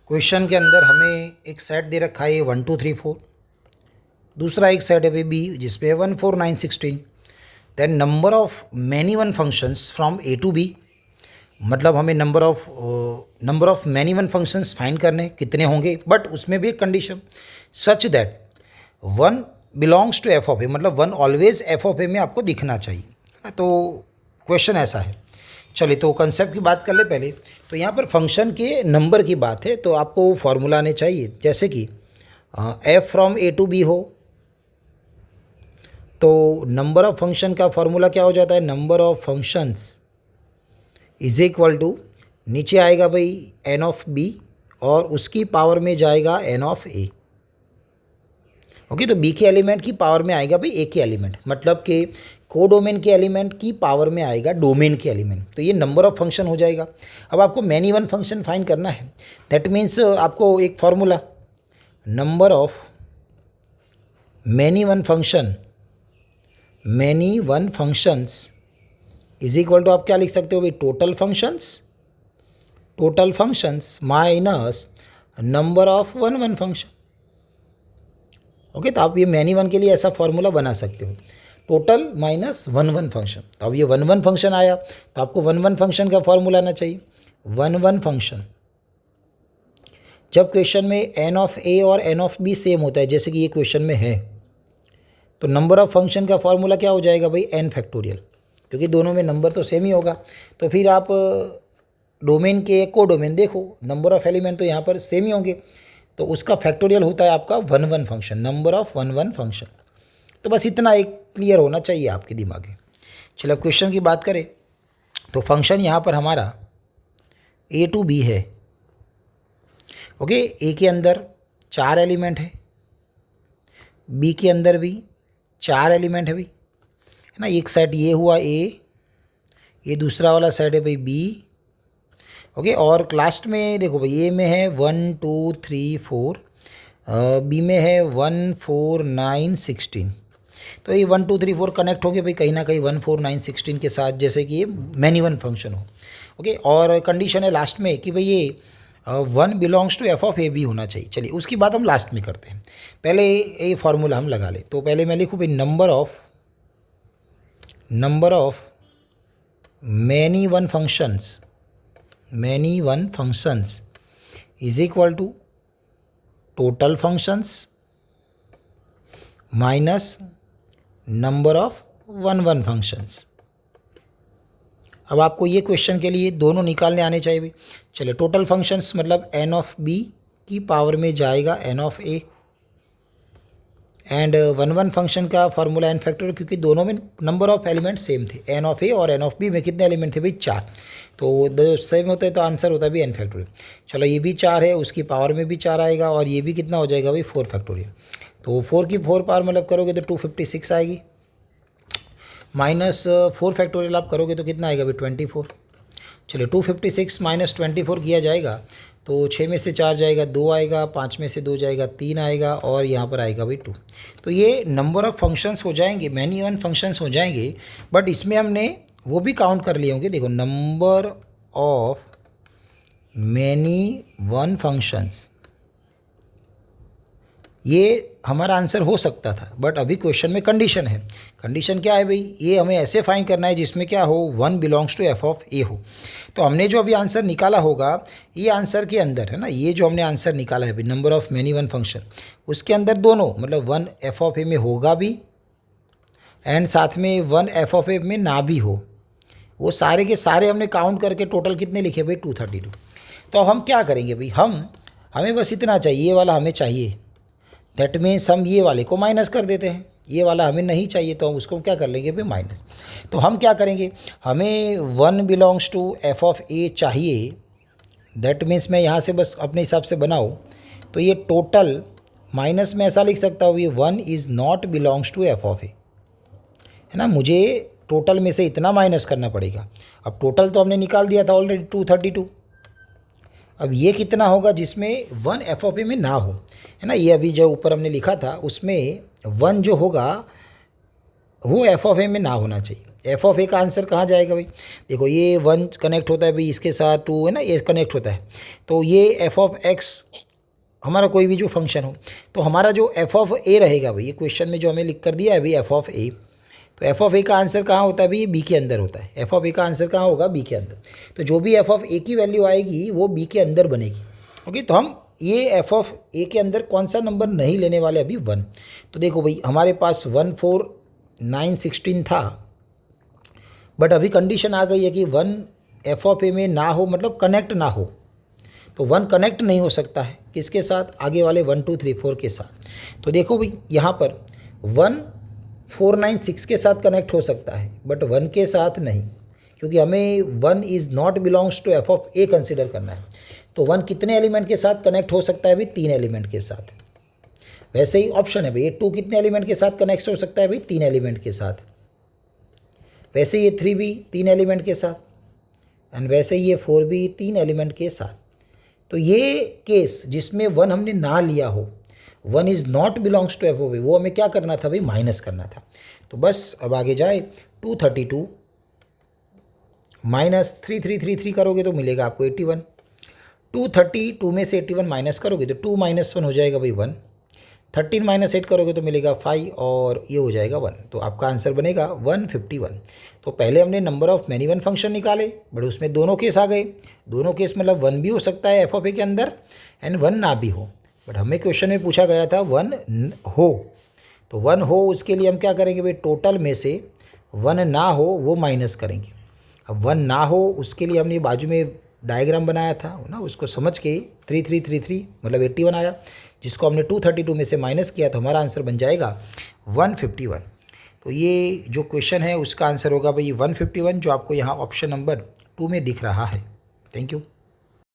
Question के अंदर हमें एक सेट दे रखा है 1 2 3 4, दूसरा एक सेट है बी जिसपे 1 4 9 16। Then number of many one functions from A to B, मतलब हमें number of many one functions find करने कितने होंगे, बट उसमें भी एक condition such that one belongs to F of A, मतलब one always f of A में आपको दिखना चाहिए। तो क्वेश्चन ऐसा है। चलिए तो कंसेप्ट की बात कर ले पहले। तो यहाँ पर फंक्शन के नंबर की बात है, तो आपको फॉर्मूला आने चाहिए, जैसे कि F from A to B हो तो नंबर ऑफ फंक्शन का फॉर्मूला क्या हो जाता है, number of functions is equal to, नीचे आएगा भाई एन ऑफ बी और उसकी पावर में जाएगा एन ऑफ ए। ओके, तो बी के एलिमेंट की पावर में आएगा भाई ए के एलिमेंट, मतलब कि कोडोमेन के एलिमेंट की पावर में आएगा डोमेन के एलिमेंट। तो ये नंबर ऑफ फंक्शन हो जाएगा। अब आपको मैनी वन फंक्शन फाइंड करना है, दैट मीन्स आपको एक formula number of many one functions is equal to, आप क्या लिख सकते हो भाई, total functions minus number of one function. Okay, तो आप ये मैनी वन के लिए ऐसा फॉर्मूला बना सकते हो, टोटल माइनस वन फंक्शन। तो अब ये वन फंक्शन आया तो आपको वन फंक्शन का फॉर्मूला आना चाहिए। वन फंक्शन जब क्वेश्चन में एन ऑफ ए और एन ऑफ बी सेम होता है, जैसे कि ये क्वेश्चन में है, तो नंबर ऑफ फंक्शन का फॉर्मूला क्या हो जाएगा भाई, एन फैक्टोरियल, क्योंकि दोनों में नंबर तो सेम ही होगा। तो फिर आप डोमेन के कोडोमेन देखो, नंबर ऑफ एलिमेंट तो यहाँ पर सेम ही होंगे, तो उसका फैक्टोरियल होता है आपका one function, number of one function. तो बस इतना एक क्लियर होना चाहिए आपके दिमाग में। चलो अब क्वेश्चन की बात करें तो फंक्शन यहाँ पर हमारा ए टू बी है। ओके, ए के अंदर 4 एलिमेंट है, बी के अंदर भी 4 एलिमेंट है भाई, है ना। एक सेट ये हुआ ए, ये दूसरा वाला सेट है भाई बी। ओके, और लास्ट में देखो भाई ए में है 1 2 3 4, बी में है 1 4 9 16। तो ये 1 2 3 4 कनेक्ट हो गए भाई कहीं ना कहीं 1 4 9 16 के साथ, जैसे कि ये मैनी वन फंक्शन हो। ओके, और कंडीशन है लास्ट में कि भाई ये one belongs to F of A भी होना चाहिए। चलिए उसकी बात हम लास्ट में करते हैं, पहले ये फार्मूला हम लगा ले। तो पहले मैं लिखूँ भाई number of many one functions is equal to total functions minus number of one functions. अब आपको ये क्वेश्चन के लिए दोनों निकालने आने चाहिए भाई। चलिए, टोटल फंक्शंस मतलब एन ऑफ बी की पावर में जाएगा N of A, and one function का फार्मूला एन फैक्टोरियल, क्योंकि दोनों में नंबर ऑफ एलिमेंट सेम थे, एन ऑफ ए और एन ऑफ बी में कितने एलिमेंट थे भाई, 4। तो सेम होता है तो आंसर होता है भी एन फैक्टोरियल। चलो ये भी 4 है, उसकी पावर में भी 4 आएगा, और ये भी कितना हो जाएगा भाई 4 फैक्टोरियल। तो 4 की 4 पावर मतलब करोगे तो 256 आएगी, माइनस 4 फैक्टोरियल आप करोगे तो कितना आएगा भाई 24। चलिए 256 माइनस 24 किया जाएगा तो 6 में से 4 जाएगा 2 आएगा, 5 में से 2 जाएगा 3 आएगा, और यहाँ पर आएगा भाई 2। तो ये नंबर ऑफ फंक्शंस हो जाएंगे, मैनी वन फंक्शंस हो जाएंगे, बट इसमें हमने वो भी काउंट कर लिए होंगे। देखो number of many one functions, ये हमारा आंसर हो सकता था, बट अभी क्वेश्चन में कंडीशन है। कंडीशन क्या है भाई, ये हमें ऐसे फाइंड करना है जिसमें क्या हो, one belongs to F of A हो। तो हमने जो अभी आंसर निकाला होगा, ये आंसर के अंदर है ना, ये जो हमने आंसर निकाला है भाई number of many one function, उसके अंदर दोनों मतलब वन एफ ऑफ ए में होगा भी, एंड साथ में वन एफ ऑफ ए में ना भी हो, वो सारे के सारे हमने काउंट करके टोटल कितने लिखे भाई 232। तो अब हम क्या करेंगे भाई, हमें बस इतना चाहिए, ये वाला हमें चाहिए, दैट मीन्स हम ये वाले को माइनस कर देते हैं, ये वाला हमें नहीं चाहिए तो हम उसको क्या कर लेंगे भाई माइनस। तो हम क्या करेंगे, हमें one belongs to F of A चाहिए, दैट मीन्स मैं यहाँ से बस अपने हिसाब से बनाऊँ तो ये टोटल माइनस में ऐसा लिख सकता हूँ, ये one is not belongs to F of A, है ना। मुझे टोटल में से इतना माइनस करना पड़ेगा। अब टोटल तो हमने निकाल दिया था ऑलरेडी 232, अब ये कितना होगा जिसमें वन एफ ऑफ ए में ना हो, है ना। ये अभी जो ऊपर हमने लिखा था उसमें वन जो होगा वो एफ ऑफ ए में ना होना चाहिए। एफ ऑफ ए का आंसर कहाँ जाएगा भाई? देखो ये 1 कनेक्ट होता है भाई इसके साथ, 2 है ना, ये कनेक्ट होता है, तो ये एफ ऑफ एक्स हमारा कोई भी जो फंक्शन हो, तो हमारा जो एफ ऑफ ए रहेगा भाई, ये क्वेश्चन में जो हमें लिख कर दिया है भाई एफ ऑफ ए, तो एफ ऑफ ए का आंसर कहाँ होता है भाई? ये बी के अंदर होता है। एफ ऑफ ए का आंसर कहाँ होगा? बी के अंदर। तो जो भी एफ ऑफ ए की वैल्यू आएगी वो बी के अंदर बनेगी। ओके, तो हम ये एफ ऑफ ए के अंदर कौन सा नंबर नहीं लेने वाले अभी? 1। तो देखो भाई हमारे पास 1 4 9 16 था, बट अभी कंडीशन आ गई है कि 1 एफ ऑफ ए में ना हो, मतलब कनेक्ट ना हो। तो 1 कनेक्ट नहीं हो सकता है किसके साथ? आगे वाले 1 2 3 4 के साथ। तो देखो भाई यहाँ पर 1 4 9 6 के साथ कनेक्ट हो सकता है, बट 1 के साथ नहीं, क्योंकि हमें 1 is not belongs to F of A consider करना है। तो 1 कितने एलिमेंट के साथ कनेक्ट हो सकता है भाई? 3 एलिमेंट के साथ। वैसे ही ऑप्शन है भाई 2 कितने एलिमेंट के साथ कनेक्ट हो सकता है भाई? 3 एलिमेंट के साथ। वैसे ये 3 भी 3 एलिमेंट के साथ, एंड वैसे ये 4 भी 3 एलिमेंट के साथ। तो ये केस जिसमें 1 हमने ना लिया हो, 1 is not belongs to F of A, वो हमें क्या करना था भाई? माइनस करना था। तो बस अब आगे जाए, 232 माइनस 3333 करोगे तो मिलेगा आपको 81। 232 में से 81 माइनस करोगे तो 2 - 1 हो जाएगा भाई 1। 13 - 8 करोगे तो मिलेगा 5, और ये हो जाएगा 1। तो आपका आंसर बनेगा 151। तो पहले हमने number of many one function निकाले, बट उसमें दोनों केस आ गए। दोनों केस मतलब 1 भी हो सकता है एफ ऑफ ए के अंदर एंड 1 ना भी हो, बट हमें क्वेश्चन में पूछा गया था 1 हो। तो 1 हो उसके लिए हम क्या करेंगे भाई? टोटल में से 1 ना हो वो माइनस करेंगे। अब 1 ना हो उसके लिए हमने बाजू में डायग्राम बनाया था ना, उसको समझ के 3333 मतलब 81 आया, जिसको हमने 232 में से माइनस किया, तो हमारा आंसर बन जाएगा 151। तो ये जो क्वेश्चन है उसका आंसर होगा भाई 151, जो आपको यहाँ ऑप्शन नंबर 2 में दिख रहा है। Thank you.